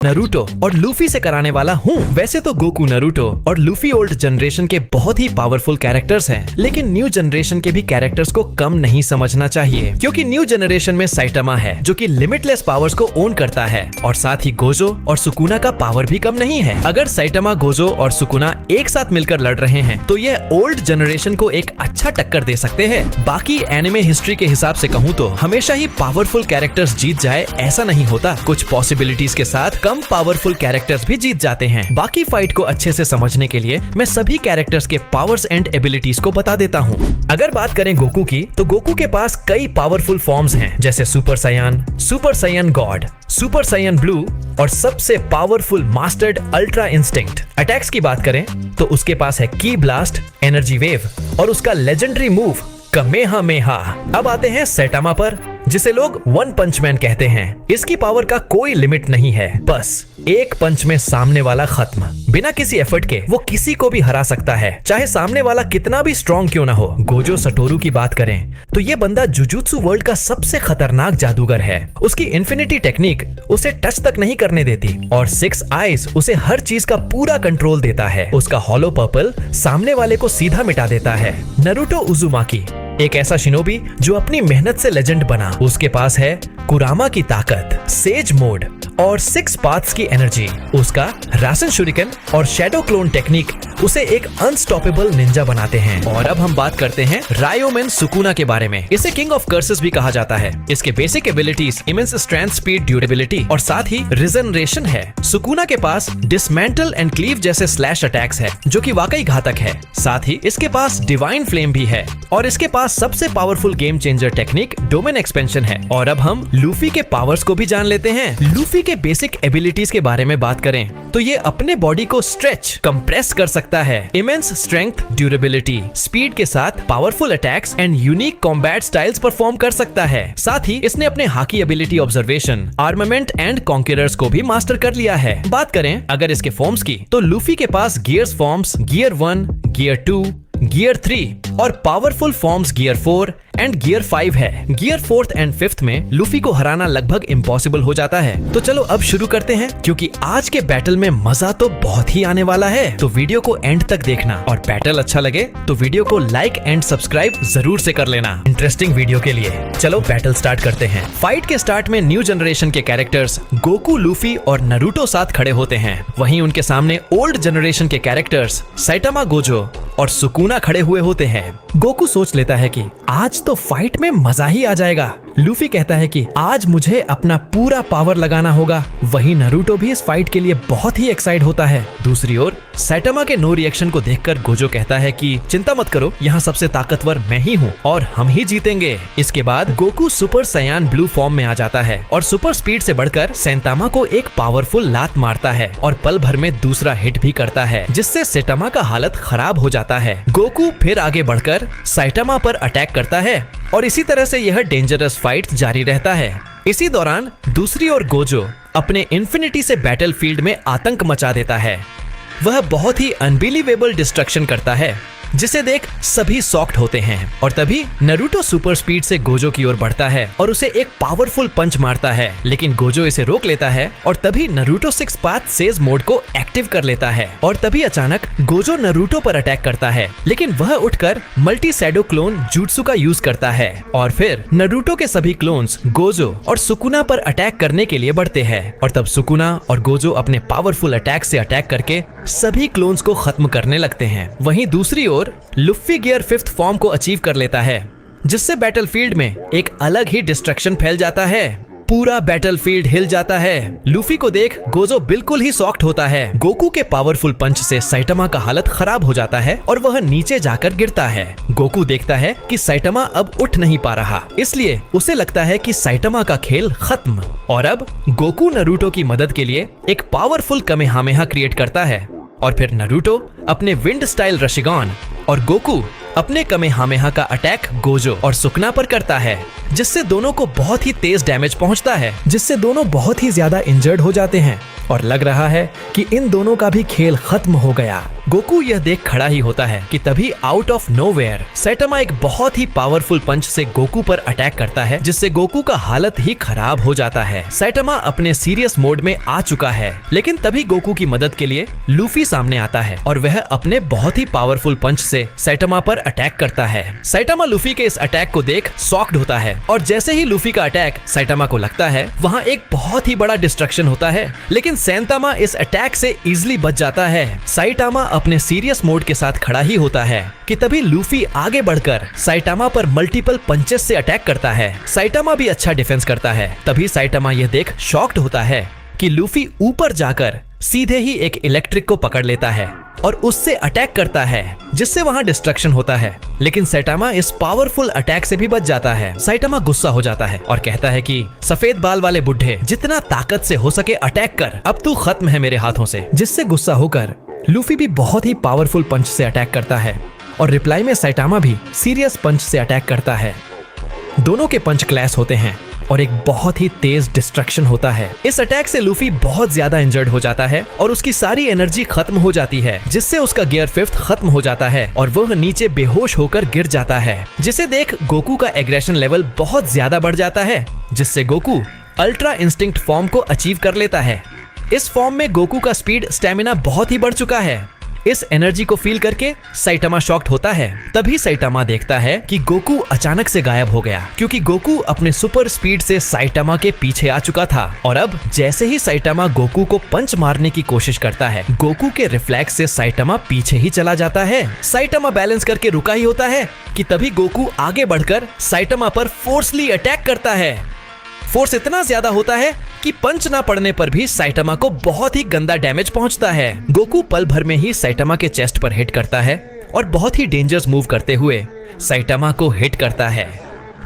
Naruto और Luffy से कराने वाला हूँ। वैसे तो गोकू, नरूटो और लूफी ओल्ड जनरेशन के बहुत ही पावरफुल कैरेक्टर्स हैं, लेकिन न्यू जनरेशन के भी कैरेक्टर्स को कम नहीं समझना चाहिए, क्योंकि न्यू जनरेशन में साइटामा है जो कि लिमिटलेस पावर्स को ओन करता है, और साथ ही गोजो और सुकुना का पावर भी कम नहीं है। अगर साइटामा, गोजो और सुकुना एक साथ मिलकर लड़ रहे हैं तो यह ओल्ड जनरेशन को एक अच्छा टक्कर दे सकते हैं। बाकी एनिमे हिस्ट्री के हिसाब से कहूँ तो हमेशा ही पावरफुल कैरेक्टर्स जीत जाए ऐसा नहीं होता, कुछ पॉसिबिलिटीज के साथ कम पावरफुल कैरेक्टर्स भी जीत जाते हैं। बाकी फाइट को अच्छे से समझने के लिए मैं सभी कैरेक्टर्स के पावर्स एंड एबिलिटीज को बता देता हूँ। अगर बात करें गोकू की, तो गोकू के पास कई पावरफुल फॉर्म्स हैं, जैसे सुपर साइयन गॉड, सुपर साइयन ब्लू और सबसे powerful mastered ultra instinct. Attacks की बात करें तो उसके पास है की ब्लास्ट, एनर्जी वेव और उसका लेजेंडरी मूव कमेहामेहा। अब आते हैं सैटामा पर, जिसे लोग वन पंच मैन कहते हैं। इसकी पावर का कोई लिमिट नहीं है, बस एक पंच में सामने वाला खत्म। बिना किसी एफर्ट के वो किसी को भी हरा सकता है, चाहे सामने वाला कितना भी स्ट्रॉन्ग क्यों ना हो। गोजो सटोरू की बात करें तो ये बंदा जुजुत्सु वर्ल्ड का सबसे खतरनाक जादूगर है। उसकी इन्फिनिटी टेक्निक उसे टच तक नहीं करने देती और 6 आइज उसे हर चीज का पूरा कंट्रोल देता है। उसका हॉलो पर्पल सामने वाले को सीधा मिटा देता है। नरूटो उजुमाकी, एक ऐसा शिनोबी जो अपनी मेहनत से लेजेंड बना। उसके पास है कुरामा की ताकत, सेज मोड और 6 पाथ्स की एनर्जी। उसका रासन शुरिकन और शैडो क्लोन टेक्निक उसे एक अनस्टॉपेबल निंजा बनाते हैं। और अब हम बात करते हैं रायोमेन सुकुना के बारे में। इसे किंग ऑफ कर्सेस भी कहा जाता है। इसके basic abilities immense strength, speed, durability और साथ ही रिजनरेशन है। सुकुना के पास डिसमेंटल एंड क्लीव जैसे स्लैश अटैक्स है, जो कि वाकई घातक है। साथ ही इसके पास डिवाइन फ्लेम भी है और इसके पास सबसे powerful game changer technique domain expansion है। और अब हम लूफी के पावर्स को भी जान लेते हैं। लूफी के बेसिक एबिलिटीज के बारे में बात करें तो ये अपने बॉडी को स्ट्रेच, कंप्रेस कर सकता है। इमेंस स्ट्रेंथ, ड्यूरेबिलिटी, स्पीड के साथ powerful attacks and unique combat styles perform कर सकता है। साथ ही इसने अपने hockey ability observation, armament and conquerors को भी मास्टर कर लिया है। बात करें अगर इसके फॉर्म्स की, तो लूफी के पास gears forms gear 1, gear 2, gear 3 और powerful forms gear 4 and gear 5 है। गियर 4th एंड 5th में लूफी को हराना लगभग इम्पॉसिबल हो जाता है। तो चलो अब शुरू करते हैं, क्योंकि आज के बैटल में मजा तो बहुत ही आने वाला है। तो वीडियो को एंड तक देखना और बैटल अच्छा लगे तो वीडियो को लाइक एंड सब्सक्राइब जरूर से कर लेना इंटरेस्टिंग वीडियो के लिए। चलो बैटल स्टार्ट करते हैं। फाइट के स्टार्ट में न्यू जनरेशन के कैरेक्टर्स गोकू, लूफी और नरूटो साथ खड़े होते हैं। वहीं उनके सामने ओल्ड जनरेशन के कैरेक्टर्स साइटामा, गोजो और सुकुना खड़े हुए होते हैं। गोकू सोच लेता है कि आज तो फाइट में मजा ही आ जाएगा। लूफी कहता है कि आज मुझे अपना पूरा पावर लगाना होगा। वहीं नरूटो भी इस फाइट के लिए बहुत ही एक्साइट होता है। दूसरी ओर साइटामा के नो रिएक्शन को देखकर गोजो कहता है कि चिंता मत करो, यहाँ सबसे ताकतवर मैं ही हूँ और हम ही जीतेंगे। इसके बाद गोकू सुपर साइयन ब्लू फॉर्म में आ जाता है और सुपर स्पीड से बढ़कर सैंतामा को एक पावरफुल लात मारता है और पल भर में दूसरा हिट भी करता है, जिससे सैंतामा का हालत खराब हो जाता है। गोकू फिर आगे बढ़कर साइटामा पर अटैक करता है और इसी तरह से यह डेंजरस फाइट जारी रहता है। इसी दौरान दूसरी ओर गोजो अपने इन्फिनिटी से बैटलफील्ड में आतंक मचा देता है। वह बहुत ही अनबिलीवेबल डिस्ट्रक्शन करता है, जिसे देख सभी शॉक्ड होते हैं। और तभी नरूटो सुपर स्पीड से गोजो की ओर बढ़ता है और उसे एक पावरफुल पंच मारता है, लेकिन गोजो इसे रोक लेता है और तभी नरूटो 6 पाथ सेज मोड को एक्टिव कर लेता है। और तभी अचानक गोजो नरूटो पर अटैक करता है, लेकिन वह उठकर मल्टी शैडो क्लोन जुत्सु का यूज करता है और फिर नरूटो के सभी क्लोन्स गोजो और सुकुना पर अटैक करने के लिए बढ़ते हैं। और तब सुकुना और गोजो अपने पावरफुल अटैक से अटैक करके सभी क्लोन्स को खत्म करने लगते हैं। वहीं दूसरी ओर लूफी गियर 5th फॉर्म को अचीव कर लेता है, जिससे बैटलफील्ड में एक अलग ही डिस्ट्रक्शन फैल जाता है। पूरा बैटलफील्ड हिल जाता है। लूफी को देख गोजो बिल्कुल ही शॉक्ड होता है। गोकू के पावरफुल पंच से साइटामा का हालत खराब हो जाता है और वह नीचे जाकर गिरता है। गोकू देखता है कि साइटामा अब उठ नहीं पा रहा, इसलिए उसे लगता है कि साइटामा का खेल खत्म। और अब गोकू नरूटो की मदद के लिए एक पावरफुल कमेहामेहा क्रिएट करता है और फिर नरूटो अपने विंड स्टाइल रशिगॉन और गोकू अपने कमेहामेहा का अटैक गोजो और सुकुना पर करता है, जिससे दोनों को बहुत ही तेज डैमेज पहुंचता है, जिससे दोनों बहुत ही ज्यादा इंजर्ड हो जाते हैं और लग रहा है कि इन दोनों का भी खेल खत्म हो गया। गोकू यह देख खड़ा ही होता है कि तभी आउट ऑफ नोवेयर सैटामा एक बहुत ही पावरफुल पंच से गोकू पर अटैक करता है, जिससे गोकू का हालत ही खराब हो जाता है। सैटामा अपने सीरियस मोड में आ चुका है, लेकिन तभी गोकू की मदद के लिए लूफी सामने आता है और वह अपने बहुत ही पावरफुल पंच से सैटामा पर अटैक करता है। सैटामा लूफी के इस अटैक को देख शॉक्ड होता है और जैसे ही लूफी का अटैक सैटामा को लगता है, वहाँ एक बहुत ही बड़ा डिस्ट्रक्शन होता है, लेकिन सैटामा इस अटैक से इजिली बच जाता है। सैटामा अपने सीरियस मोड के साथ खड़ा ही होता है कि तभी लूफी आगे बढ़कर सैटामा पर मल्टीपल पंचेस से अटैक करता है। सैटामा भी अच्छा डिफेंस करता है। तभी सैटामा यह देख शॉक्ड होता है कि लूफी ऊपर जाकर सीधे ही एक इलेक्ट्रिक को पकड़ लेता है और उससे अटैक करता है, जिससे वहाँ डिस्ट्रक्शन होता है, लेकिन सैटामा इस पावरफुल अटैक से भी बच जाता है। सैटामा गुस्सा हो जाता है और कहता है कि सफेद बाल वाले बुढ़े, जितना ताकत से हो सके अटैक कर, अब तू खत्म है मेरे हाथों से। जिससे गुस्सा होकर लूफी भी बहुत ही पावरफुल पंच से अटैक करता है और रिप्लाई में सैटामा भी सीरियस पंच से अटैक करता है। दोनों के पंच क्लैश होते हैं और एक बहुत ही तेज डिस्ट्रक्शन होता है। इस अटैक से लूफी बहुत ज्यादा इंजर्ड हो जाता है और उसकी सारी एनर्जी खत्म हो जाती है, जिससे उसका गियर 5th खत्म हो जाता है और वह नीचे बेहोश होकर गिर जाता है। जिसे देख गोकू का एग्रेशन लेवल बहुत ज्यादा बढ़ जाता है, जिससे गोकू अल्ट्रा इंस्टिंक्ट फॉर्म को अचीव कर लेता है। इस फॉर्म में गोकू का स्पीड स्टेमिना बहुत ही बढ़ चुका है। इस एनर्जी को फील करके सैटामा शॉक्ड होता है। तभी सैटामा देखता है कि गोकू अचानक से गायब हो गया, क्योंकि गोकू अपने सुपर स्पीड से सैटामा के पीछे आ चुका था और अब जैसे ही सैटामा गोकू को पंच मारने की कोशिश करता है, गोकू के रिफ्लेक्स से सैटामा पीछे ही चला जाता है। सैटामा बैलेंस करके रुका ही होता है कि तभी गोकू आगे बढ़कर सैटामा पर फोर्सली अटैक करता है। फोर्स इतना ज्यादा होता है कि पंच ना पड़ने पर भी सैटामा को बहुत ही गंदा डैमेज पहुंचता है। गोकू पल भर में ही सैटामा के चेस्ट पर हिट करता है और बहुत ही डेंजरस मूव करते हुए सैटामा को हिट करता है,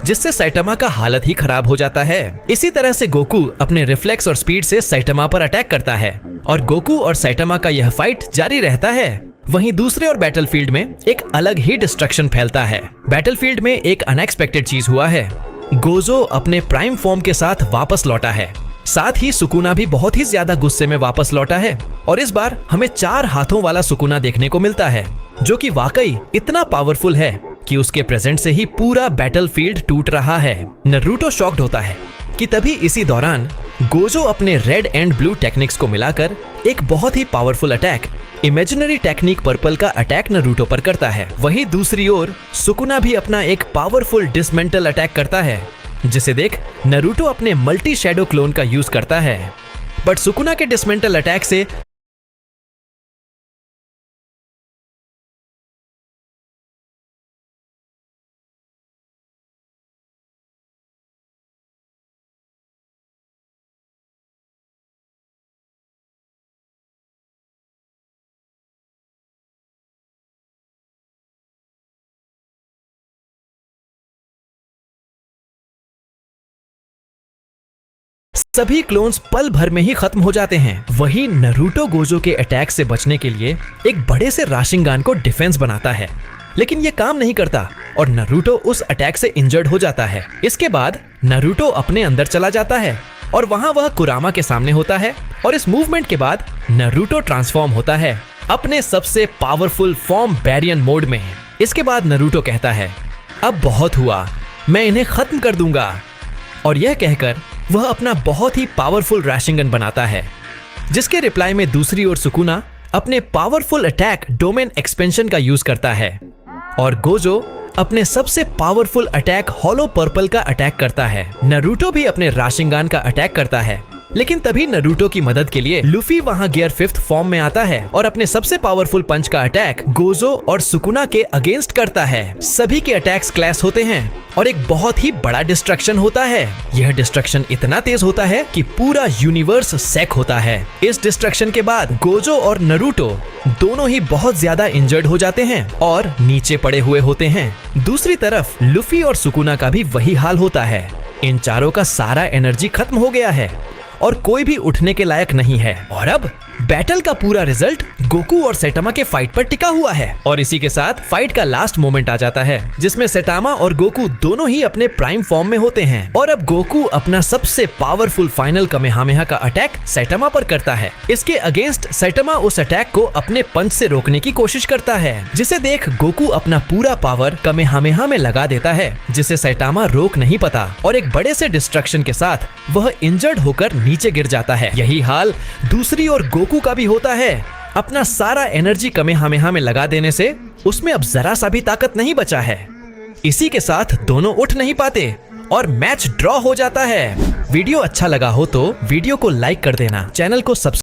जिससे सैटामा का हालत ही खराब हो जाता है। इसी तरह से गोकू अपने रिफ्लेक्स और स्पीड से सैटामा पर अटैक करता है और गोकू और सैटामा का यह फाइट जारी रहता है। वहीं दूसरे और बैटलफील्ड में एक अलग ही डिस्ट्रक्शन फैलता है। बैटलफील्ड में एक अनएक्सपेक्टेड चीज हुआ है। गोजो अपने प्राइम फॉर्म के साथ वापस लौटा है। साथ ही सुकुना भी बहुत ही ज्यादा गुस्से में वापस लौटा है और इस बार हमें 4 हाथों वाला सुकुना देखने को मिलता है, जो कि वाकई इतना पावरफुल है कि उसके प्रेजेंट से ही पूरा बैटलफील्ड टूट रहा है। नारुतो शॉक्ड होता है कि तभी इसी दौरान गोजो अपने रेड एंड ब्लू टेक्निक्स को मिलाकर एक बहुत ही powerful attack imaginary technique purple का अटैक नारुतो पर करता है। वहीं दूसरी ओर सुकुना भी अपना एक पावरफुल डिसमेंटल अटैक करता है, जिसे देख नारुतो अपने मल्टी शैडो क्लोन का यूज करता है, बट सुकुना के डिसमेंटल अटैक से सभी क्लोन्स पल भर में ही खत्म हो जाते हैं। वहीं नारुतो गोजो के अटैक से बचने के लिए एक बड़े से राशिंगान को डिफेंस बनाता है, लेकिन ये काम नहीं करता और नारुतो उस अटैक से इंजर्ड हो जाता है। इसके बाद नारुतो अपने अंदर चला जाता है और वहाँ वह कुरामा के सामने होता है और इस मूवमेंट के बाद नारुतो ट्रांसफॉर्म होता है अपने सबसे पावरफुल फॉर्म बैरियन मोड में। इसके बाद नारुतो कहता है, अब बहुत हुआ, मैं इन्हें खत्म कर दूंगा, और यह कहकर वह अपना बहुत ही पावरफुल राशिंगन बनाता है, जिसके रिप्लाई में दूसरी ओर सुकुना अपने पावरफुल अटैक डोमेन एक्सपेंशन का यूज करता है और गोजो अपने सबसे पावरफुल अटैक हॉलो पर्पल का अटैक करता है। नारुतो भी अपने राशिंगान का अटैक करता है, लेकिन तभी नारुतो की मदद के लिए लूफी वहां गियर 5th फॉर्म में आता है और अपने सबसे पावरफुल पंच का अटैक गोजो और सुकुना के अगेंस्ट करता है। सभी के अटैक्स क्लैश होते हैं और एक बहुत ही बड़ा डिस्ट्रक्शन होता है। यह डिस्ट्रक्शन इतना तेज होता है कि पूरा यूनिवर्स सेक होता है। इस डिस्ट्रक्शन के बाद गोजो और नारुतो दोनों ही बहुत ज्यादा इंजर्ड हो जाते हैं और नीचे पड़े हुए होते हैं। दूसरी तरफ लूफी और सुकुना का भी वही हाल होता है। इन चारों का सारा एनर्जी खत्म हो गया है और कोई भी उठने के लायक नहीं है। और अब बैटल का पूरा रिजल्ट गोकू और सैटामा के फाइट पर टिका हुआ है और इसी के साथ फाइट का लास्ट मोमेंट आ जाता है जिसमें सैटामा और गोकू दोनों ही अपने प्राइम फॉर्म में होते हैं और अब गोकू अपना सबसे पावरफुल फाइनल कामेहामेहा का अटैक सैटामा पर करता है। इसके अगेंस्ट सैटामा उस अटैक को अपने पंच से रोकने की कोशिश करता है, जिसे देख गोकू अपना पूरा पावर कामेहामेहा में लगा देता है जिसे सैटामा रोक नहीं पाता और एक बड़े से डिस्ट्रक्शन के साथ वह इंजर्ड होकर नीचे गिर जाता है। यही हाल दूसरी ओर गोकू का भी होता है। अपना सारा एनर्जी कामेहामेहा में लगा देने से उसमें अब जरा सा भी ताकत नहीं बचा है। इसी के साथ दोनों उठ नहीं पाते और मैच ड्रॉ हो जाता है। वीडियो अच्छा लगा हो तो वीडियो को लाइक कर देना, चैनल को सब्सक्राइब